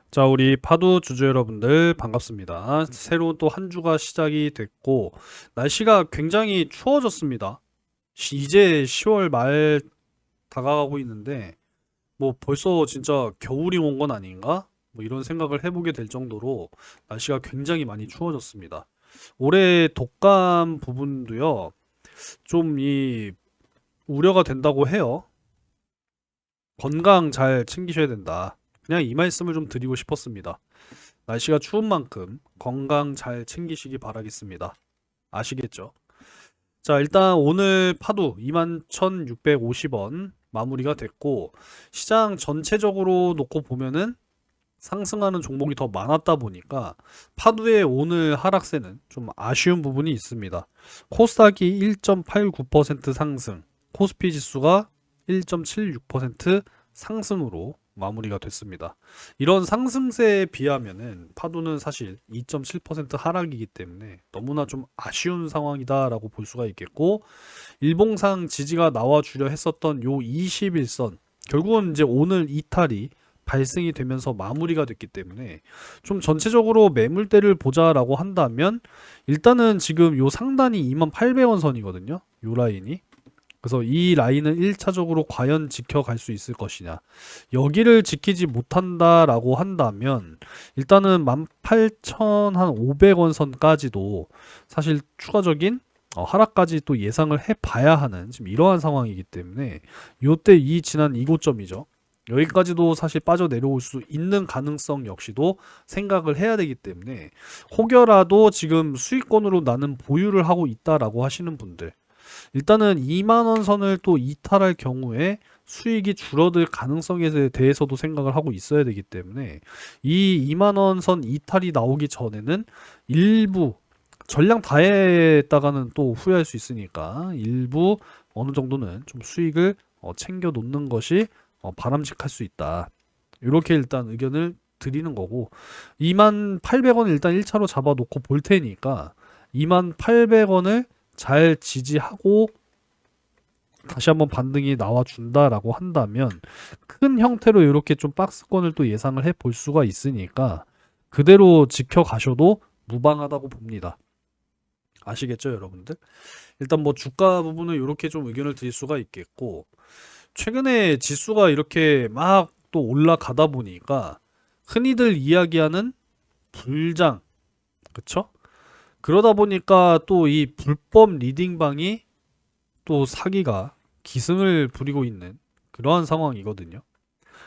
자, 우리 파도 주주 여러분들 반갑습니다. 새로운 또 한 주가 시작이 됐고, 날씨가 굉장히 추워졌습니다. 이제 10월 말 다가가고 있는데, 뭐 벌써 진짜 겨울이 온 건 아닌가? 뭐 이런 생각을 해보게 될 정도로 날씨가 굉장히 많이 추워졌습니다. 올해 독감 부분도요, 좀 우려가 된다고 해요. 건강 잘 챙기셔야 된다. 그냥 이 말씀을 좀 드리고 싶었습니다. 날씨가 추운 만큼 건강 잘 챙기시기 바라겠습니다. 아시겠죠? 자, 일단 오늘 파도 21,650원 마무리가 됐고, 시장 전체적으로 놓고 보면은 상승하는 종목이 더 많았다 보니까 파도의 오늘 하락세는 좀 아쉬운 부분이 있습니다. 코스닥이 1.89% 상승, 코스피 지수가 1.76% 상승으로 마무리가 됐습니다. 이런 상승세에 비하면은 파도는 사실 2.7% 하락이기 때문에 너무나 좀 아쉬운 상황이다라고 볼 수가 있겠고, 일봉상 지지가 나와주려 했었던 요 21선 결국은 이제 오늘 이탈이 발생이 되면서 마무리가 됐기 때문에 좀 전체적으로 매물대를 보자라고 한다면 일단은 지금 요 상단이 2800원 선이거든요. 요 라인이. 그래서 이 라인은 1차적으로 과연 지켜갈 수 있을 것이냐. 여기를 지키지 못한다라고 한다면 일단은 18,500원 선까지도 사실 추가적인 하락까지 또 예상을 해봐야 하는 지금 이러한 상황이기 때문에 요때 이 지난 이고점이죠. 여기까지도 사실 빠져내려올 수 있는 가능성 역시도 생각을 해야 되기 때문에 혹여라도 지금 수익권으로 나는 보유를 하고 있다라고 하시는 분들 일단은 2만 원 선을 또 이탈할 경우에 수익이 줄어들 가능성에 대해서도 생각을 하고 있어야 되기 때문에 이 2만 원 선 이탈이 나오기 전에는 일부 전량 다 했다가는 또 후회할 수 있으니까 일부 어느 정도는 좀 수익을 챙겨 놓는 것이 바람직할 수 있다. 이렇게 일단 의견을 드리는 거고 28,800원 일단 1차로 잡아놓고 볼 테니까 28,800원을 잘 지지하고 다시 한번 반등이 나와준다라고 한다면 큰 형태로 이렇게 좀 박스권을 또 예상을 해 볼 수가 있으니까 그대로 지켜가셔도 무방하다고 봅니다. 아시겠죠, 여러분들? 일단 뭐 주가 부분은 이렇게 좀 의견을 드릴 수가 있겠고 최근에 지수가 이렇게 막 또 올라가다 보니까 흔히들 이야기하는 불장, 그쵸? 그러다 보니까 또 이 불법 리딩방이 또 사기가 기승을 부리고 있는 그러한 상황이거든요.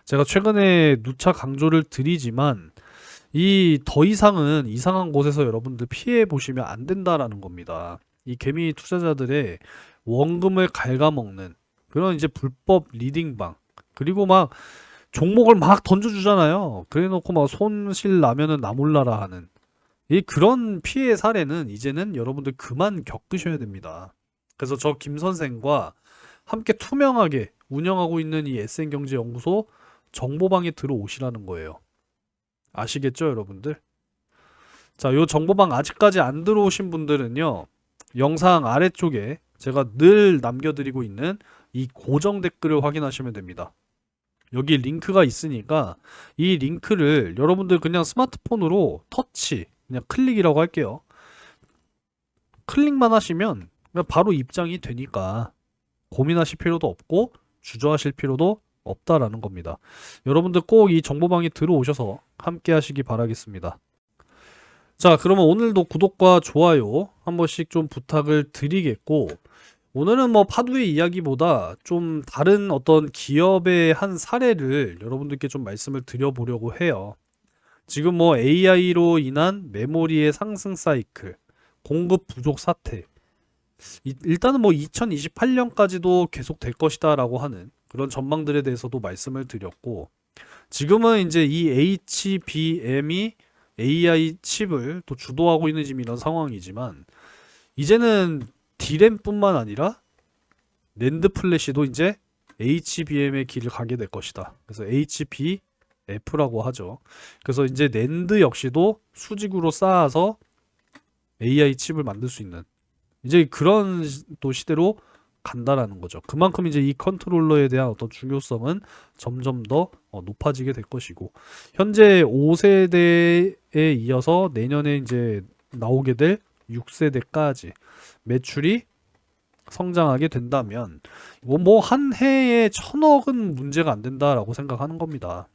제가 최근에 누차 강조를 드리지만 이 더 이상은 이상한 곳에서 여러분들 피해 보시면 안 된다라는 겁니다. 이 개미 투자자들의 원금을 갉아먹는 그런 이제 불법 리딩방 그리고 막 종목을 막 던져주잖아요. 그래놓고 막 손실 나면은 나 몰라라 하는 이 그런 피해 사례는 이제는 여러분들 그만 겪으셔야 됩니다. 그래서 저 김 선생과 함께 투명하게 운영하고 있는 이 SN경제연구소 정보방에 들어오시라는 거예요. 아시겠죠, 여러분들? 자, 요 정보방 아직까지 안 들어오신 분들은요, 영상 아래쪽에 제가 늘 남겨드리고 있는 이 고정 댓글을 확인하시면 됩니다. 여기 링크가 있으니까 이 링크를 여러분들 그냥 스마트폰으로 터치, 그냥 클릭이라고 할게요. 클릭만 하시면 그냥 바로 입장이 되니까 고민하실 필요도 없고 주저하실 필요도 없다라는 겁니다. 여러분들 꼭 이 정보방에 들어오셔서 함께 하시기 바라겠습니다. 자, 그러면 오늘도 구독과 좋아요 한 번씩 좀 부탁을 드리겠고, 오늘은 뭐 파도의 이야기보다 좀 다른 어떤 기업의 한 사례를 여러분들께 좀 말씀을 드려보려고 해요. 지금 뭐 AI로 인한 메모리의 상승 사이클, 공급 부족 사태, 일단은 뭐 2028년까지도 계속 될 것이다라고 하는 그런 전망들에 대해서도 말씀을 드렸고, 지금은 이제 이 HBM이 AI 칩을 또 주도하고 있는 지금 이런 상황이지만, 이제는 D램뿐만 아니라 낸드 플래시도 이제 HBM의 길을 가게 될 것이다. 그래서 HBF라고 하죠. 그래서 이제 낸드 역시도 수직으로 쌓아서 AI 칩을 만들 수 있는 이제 그런 또 시대로 간다라는 거죠. 그만큼 이제 이 컨트롤러에 대한 어떤 중요성은 점점 더 높아지게 될 것이고, 현재 5세대에 이어서 내년에 이제 나오게 될 6세대까지 매출이 성장하게 된다면 뭐 한 해에 1,000억은 문제가 안 된다라고 생각하는 겁니다.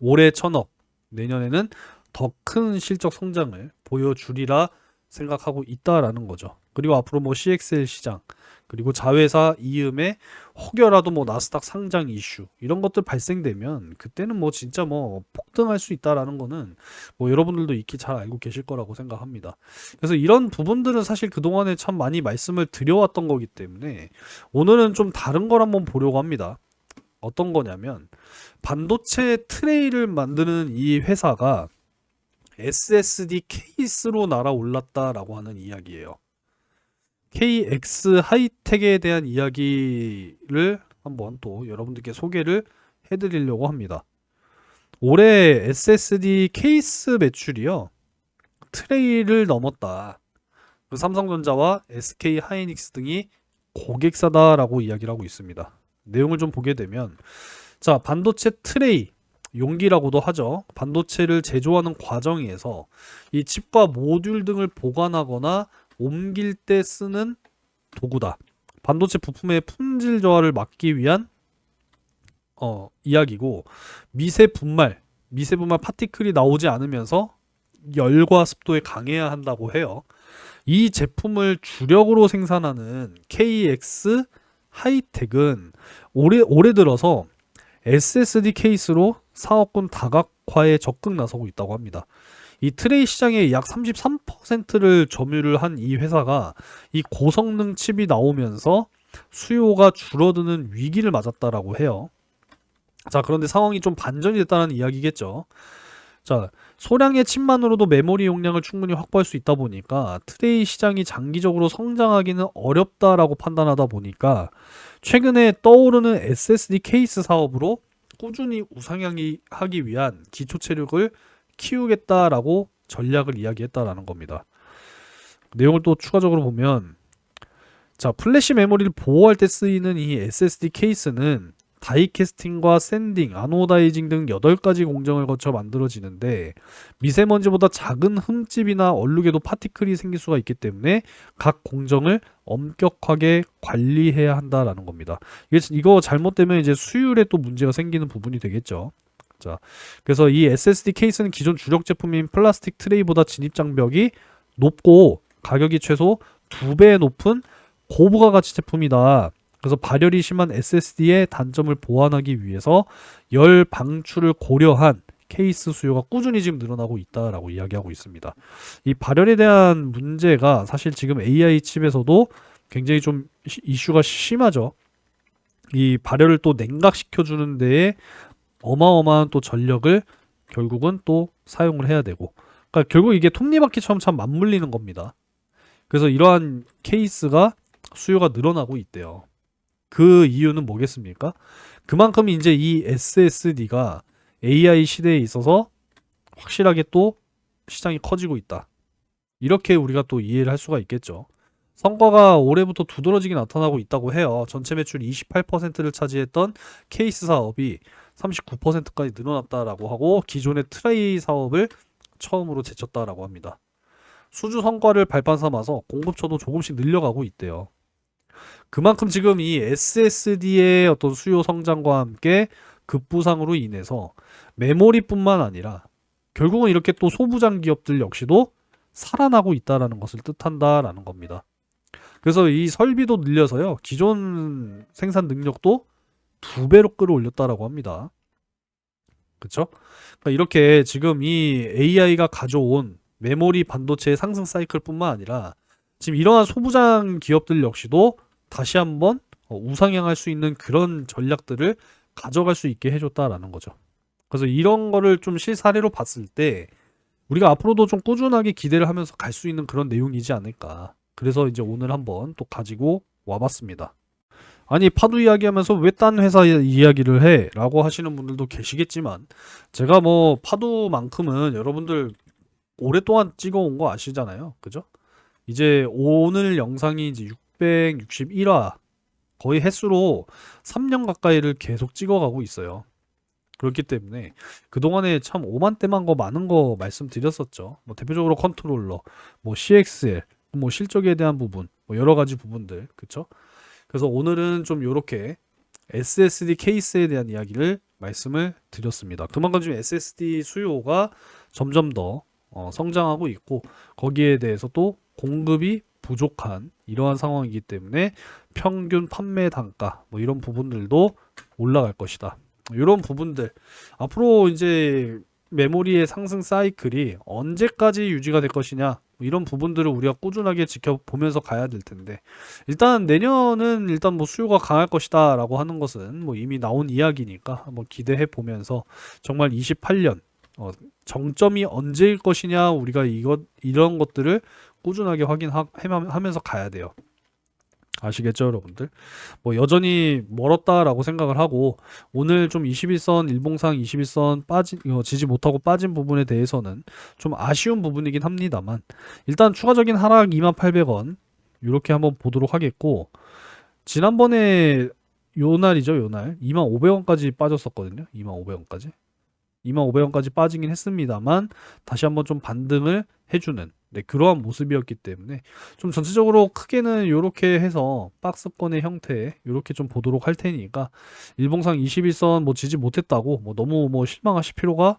올해 1,000억, 내년에는 더 큰 실적 성장을 보여주리라 생각하고 있다라는 거죠. 그리고 앞으로 뭐 CXL 시장, 그리고 자회사 이음에 혹여라도 뭐 나스닥 상장 이슈 이런 것들 발생되면 그때는 뭐 진짜 뭐 폭등할 수 있다라는 거는 뭐 여러분들도 익히 잘 알고 계실 거라고 생각합니다. 그래서 이런 부분들은 사실 그동안에 참 많이 말씀을 드려왔던 거기 때문에 오늘은 좀 다른 걸 한번 보려고 합니다. 어떤 거냐면 반도체 트레이를 만드는 이 회사가 SSD 케이스로 날아올랐다라고 하는 이야기예요. KX 하이텍에 대한 이야기를 한번 또 여러분들께 소개를 해드리려고 합니다. 올해 SSD 케이스 매출이요, 트레이를 넘었다. 그 삼성전자와 SK 하이닉스 등이 고객사다라고 이야기를 하고 있습니다. 내용을 좀 보게 되면, 자, 반도체 트레이, 용기라고도 하죠. 반도체를 제조하는 과정에서 이 칩과 모듈 등을 보관하거나 옮길 때 쓰는 도구다. 반도체 부품의 품질 저하를 막기 위한 이야기고, 미세 분말 파티클이 나오지 않으면서 열과 습도에 강해야 한다고 해요. 이 제품을 주력으로 생산하는 KX 하이텍은 올해 들어서 SSD 케이스로 사업군 다각화에 적극 나서고 있다고 합니다. 이 트레이 시장의 약 33%를 점유를 한 이 회사가 이 고성능 칩이 나오면서 수요가 줄어드는 위기를 맞았다라고 해요. 자, 그런데 상황이 좀 반전이 됐다는 이야기겠죠. 자, 소량의 칩만으로도 메모리 용량을 충분히 확보할 수 있다 보니까 트레이 시장이 장기적으로 성장하기는 어렵다라고 판단하다 보니까 최근에 떠오르는 SSD 케이스 사업으로 꾸준히 우상향하기 위한 기초 체력을 키우겠다라고 전략을 이야기했다라는 겁니다. 내용을 또 추가적으로 보면, 자, 플래시 메모리를 보호할 때 쓰이는 이 SSD 케이스는 다이캐스팅과 샌딩, 아노다이징 등 8가지 공정을 거쳐 만들어지는데 미세먼지보다 작은 흠집이나 얼룩에도 파티클이 생길 수가 있기 때문에 각 공정을 엄격하게 관리해야 한다라는 겁니다. 이거 잘못되면 이제 수율에 또 문제가 생기는 부분이 되겠죠. 자, 그래서 이 SSD 케이스는 기존 주력 제품인 플라스틱 트레이보다 진입 장벽이 높고 가격이 최소 2배 높은 고부가 가치 제품이다. 그래서 발열이 심한 SSD의 단점을 보완하기 위해서 열 방출을 고려한 케이스 수요가 꾸준히 지금 늘어나고 있다라고 이야기하고 있습니다. 이 발열에 대한 문제가 사실 지금 AI 칩에서도 굉장히 좀 이슈가 심하죠. 이 발열을 또 냉각시켜주는 데에 어마어마한 또 전력을 결국은 또 사용을 해야 되고, 그러니까 결국 이게 톱니바퀴처럼 참 맞물리는 겁니다. 그래서 이러한 케이스가 수요가 늘어나고 있대요. 그 이유는 뭐겠습니까? 그만큼 이제 이 SSD가 AI 시대에 있어서 확실하게 또 시장이 커지고 있다. 이렇게 우리가 또 이해를 할 수가 있겠죠. 성과가 올해부터 두드러지게 나타나고 있다고 해요. 전체 매출 28%를 차지했던 케이스 사업이 39%까지 늘어났다라고 하고, 기존의 트레이 사업을 처음으로 제쳤다라고 합니다. 수주 성과를 발판 삼아서 공급처도 조금씩 늘려가고 있대요. 그만큼 지금 이 SSD의 어떤 수요 성장과 함께 급부상으로 인해서 메모리뿐만 아니라 결국은 이렇게 또 소부장 기업들 역시도 살아나고 있다라는 것을 뜻한다라는 겁니다. 그래서 이 설비도 늘려서요, 기존 생산 능력도 2배로 끌어올렸다라고 합니다. 그쵸? 그러니까 이렇게 지금 이 AI가 가져온 메모리 반도체의 상승 사이클뿐만 아니라 지금 이러한 소부장 기업들 역시도 다시 한번 우상향할 수 있는 그런 전략들을 가져갈 수 있게 해줬다라는 거죠. 그래서 이런 거를 좀 실사례로 봤을 때 우리가 앞으로도 좀 꾸준하게 기대를 하면서 갈 수 있는 그런 내용이지 않을까. 그래서 이제 오늘 한번 또 가지고 와봤습니다. 아니, 파도 이야기하면서 왜 딴 회사 이야기를 해? 라고 하시는 분들도 계시겠지만, 제가 뭐 파도만큼은 여러분들 오랫동안 찍어온 거 아시잖아요. 그죠? 이제 오늘 영상이 이제 661화 거의 횟수로 3년 가까이를 계속 찍어가고 있어요. 그렇기 때문에 그동안에 참 오만때만 거 많은 거 말씀드렸었죠. 뭐 대표적으로 컨트롤러, 뭐 CXL, 뭐 실적에 대한 부분, 뭐 여러 가지 부분들, 그쵸? 그래서 오늘은 좀 요렇게 SSD 케이스에 대한 이야기를 말씀을 드렸습니다. 그만큼 지금 SSD 수요가 점점 더 성장하고 있고 거기에 대해서 또 공급이 부족한 이러한 상황이기 때문에 평균 판매 단가 뭐 이런 부분들도 올라갈 것이다. 이런 부분들 앞으로 이제 메모리의 상승 사이클이 언제까지 유지가 될 것이냐 뭐 이런 부분들을 우리가 꾸준하게 지켜보면서 가야 될 텐데 일단 내년은 일단 뭐 수요가 강할 것이다 라고 하는 것은 뭐 이미 나온 이야기니까 한번 기대해 보면서 정말 28년 정점이 언제일 것이냐 우리가 이런 것들을 꾸준하게 확인하면서 가야 돼요. 아시겠죠, 여러분들? 뭐 여전히 멀었다라고 생각을 하고 오늘 좀 21선 일봉상 21선 지지 못하고 빠진 부분에 대해서는 좀 아쉬운 부분이긴 합니다만 일단 추가적인 하락 2800원 이렇게 한번 보도록 하겠고 지난번에 요날이죠, 요날 2500원까지 빠졌었거든요. 2500원까지 2500원까지 빠지긴 했습니다만 다시 한번 좀 반등을 해주는 그러한 모습이었기 때문에 좀 전체적으로 크게는 이렇게 해서 박스권의 형태 이렇게 좀 보도록 할 테니까 일봉상 21선 뭐 지지 못했다고 뭐 너무 뭐 실망하실 필요가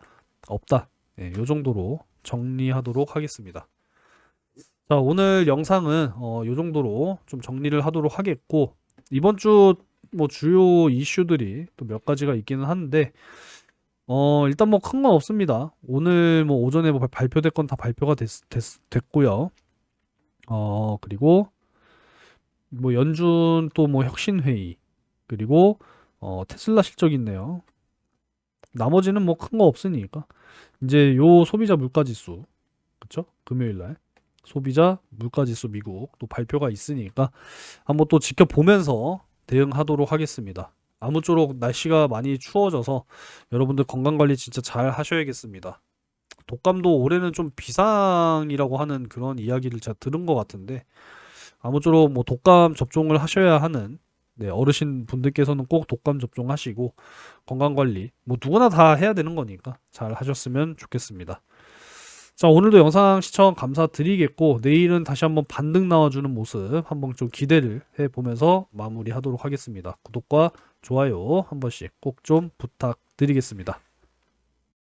없다. 요 정도로 정리하도록 하겠습니다. 자, 오늘 영상은 요 정도로 좀 정리를 하도록 하겠고 이번 주 뭐 주요 이슈들이 또 몇 가지가 있기는 한데 일단 뭐 큰 건 없습니다. 오늘 뭐 오전에 뭐 발표될 건 다 발표가 됐고요. 그리고 뭐 연준 또 뭐 혁신회의 그리고 테슬라 실적 있네요. 나머지는 뭐 큰 거 없으니까 이제 요 소비자 물가지수 그쵸? 금요일날 소비자 물가지수 미국 또 발표가 있으니까 한번 또 지켜보면서 대응하도록 하겠습니다. 아무쪼록 날씨가 많이 추워져서 여러분들 건강관리 진짜 잘 하셔야겠습니다. 독감도 올해는 좀 비상이라고 하는 그런 이야기를 제가 들은 것 같은데 아무쪼록 뭐 독감 접종을 하셔야 하는 어르신 분들께서는 꼭 독감 접종하시고 건강관리 뭐 누구나 다 해야 되는 거니까 잘 하셨으면 좋겠습니다. 자, 오늘도 영상 시청 감사드리겠고 내일은 다시 한번 반등 나와주는 모습 한번 좀 기대를 해보면서 마무리하도록 하겠습니다. 구독과 좋아요 한 번씩 꼭 좀 부탁드리겠습니다.